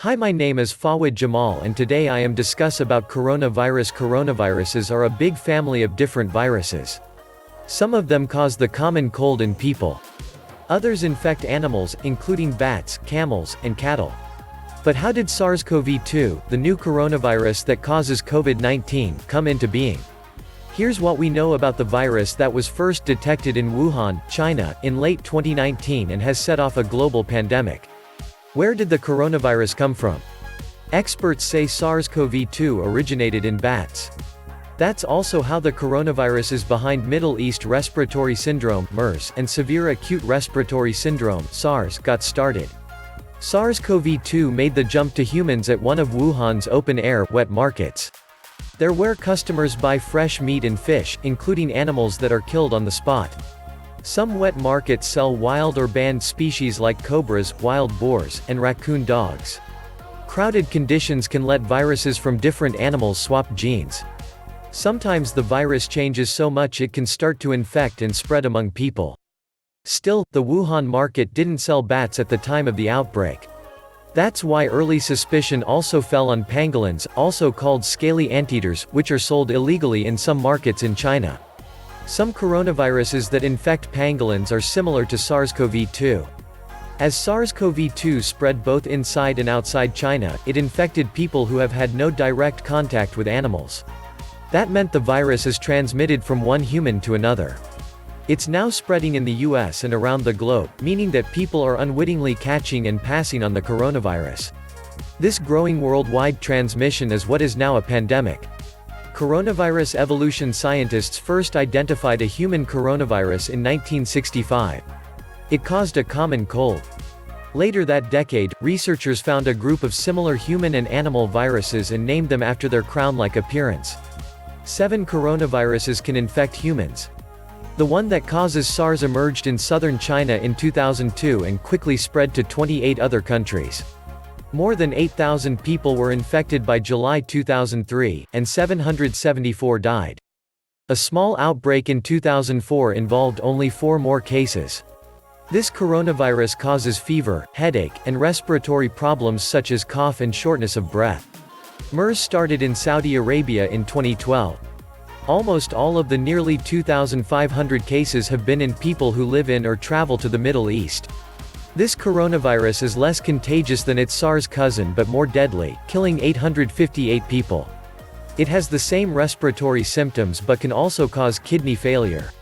Hi, my name is Fawad Jamal and today I am discuss about coronavirus. Coronaviruses are a big family of different viruses. Some of them cause the common cold in people. Others infect animals, including bats, camels, and cattle. But how did SARS-CoV-2, the new coronavirus that causes COVID-19, come into being? Here's what we know about the virus that was first detected in Wuhan, China, in late 2019 and has set off a global pandemic. Where did the coronavirus come from? Experts say SARS-CoV-2 originated in bats. That's also how the coronavirus is behind Middle East Respiratory Syndrome (MERS) and Severe Acute Respiratory Syndrome (SARS) got started. SARS-CoV-2 made the jump to humans at one of Wuhan's open-air, wet markets. They're where customers buy fresh meat and fish, including animals that are killed on the spot. Some wet markets sell wild or banned species like cobras, wild boars, and raccoon dogs. Crowded conditions can let viruses from different animals swap genes. Sometimes the virus changes so much it can start to infect and spread among people. Still, the Wuhan market didn't sell bats at the time of the outbreak. That's why early suspicion also fell on pangolins, also called scaly anteaters, which are sold illegally in some markets in China. Some coronaviruses that infect pangolins are similar to SARS-CoV-2. As SARS-CoV-2 spread both inside and outside China, it infected people who have had no direct contact with animals. That meant the virus is transmitted from one human to another. It's now spreading in the US and around the globe, meaning that people are unwittingly catching and passing on the coronavirus. This growing worldwide transmission is what is now a pandemic. Coronavirus evolution scientists first identified a human coronavirus in 1965. It caused a common cold. Later that decade, researchers found a group of similar human and animal viruses and named them after their crown-like appearance. 7 coronaviruses can infect humans. The one that causes SARS emerged in southern China in 2002 and quickly spread to 28 other countries. More than 8,000 people were infected by July 2003, and 774 died. A small outbreak in 2004 involved only 4 more cases. This coronavirus causes fever, headache, and respiratory problems such as cough and shortness of breath. MERS started in Saudi Arabia in 2012. Almost all of the nearly 2,500 cases have been in people who live in or travel to the Middle East. This coronavirus is less contagious than its SARS cousin but more deadly, killing 858 people. It has the same respiratory symptoms but can also cause kidney failure.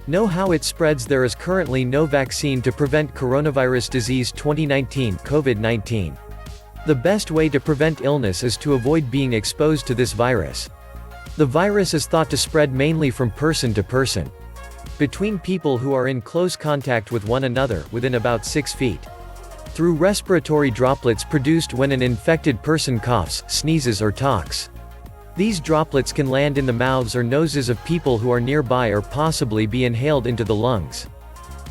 Know how it spreads? There is currently no vaccine to prevent coronavirus disease 2019 COVID-19. The best way to prevent illness is to avoid being exposed to this virus. The virus is thought to spread mainly from person to person. Between people who are in close contact with one another, within about 6 feet. Through respiratory droplets produced when an infected person coughs, sneezes or talks. These droplets can land in the mouths or noses of people who are nearby or possibly be inhaled into the lungs.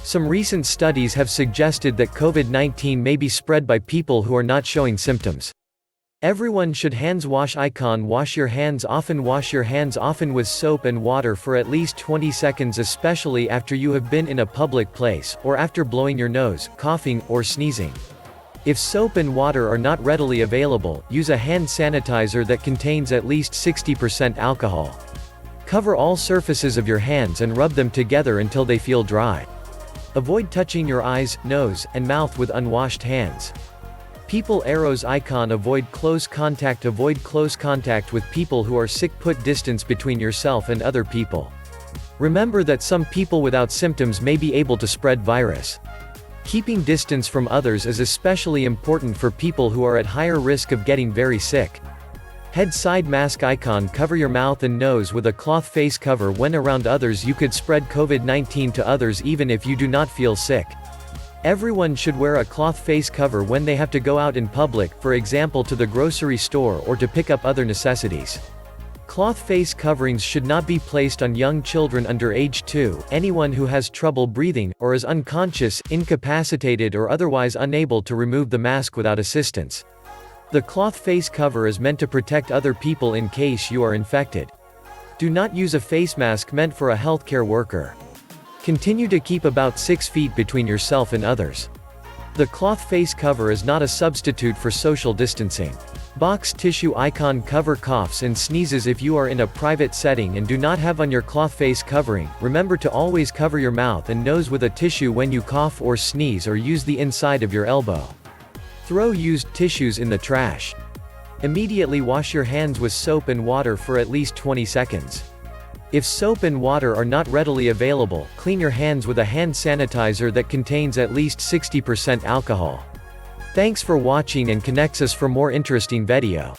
Some recent studies have suggested that COVID-19 may be spread by people who are not showing symptoms. Everyone should hands wash icon. Wash your hands often. Wash your hands often with soap and water for at least 20 seconds, especially after you have been in a public place, or after blowing your nose, coughing, or sneezing. If soap and water are not readily available, use a hand sanitizer that contains at least 60% alcohol. Cover all surfaces of your hands and rub them together until they feel dry. Avoid touching your eyes, nose, and mouth with unwashed hands. People arrows icon. Avoid close contact. Avoid close contact with people who are sick. Put distance between yourself and other people. Remember that some people without symptoms may be able to spread virus. Keeping distance from others is especially important for people who are at higher risk of getting very sick. Head side mask icon. Cover your mouth and nose with a cloth face cover. When around others, you could spread COVID-19 to others even if you do not feel sick. Everyone should wear a cloth face cover when they have to go out in public, for example to the grocery store or to pick up other necessities. Cloth face coverings should not be placed on young children under age 2, anyone who has trouble breathing, or is unconscious, incapacitated or otherwise unable to remove the mask without assistance. The cloth face cover is meant to protect other people in case you are infected. Do not use a face mask meant for a healthcare worker. Continue to keep about 6 feet between yourself and others. The cloth face cover is not a substitute for social distancing. Box tissue icon cover coughs and sneezes. If you are in a private setting and do not have on your cloth face covering, remember to always cover your mouth and nose with a tissue when you cough or sneeze, or use the inside of your elbow. Throw used tissues in the trash. Immediately wash your hands with soap and water for at least 20 seconds. If soap and water are not readily available, clean your hands with a hand sanitizer that contains at least 60% alcohol. Thanks for watching and connects us for more interesting video.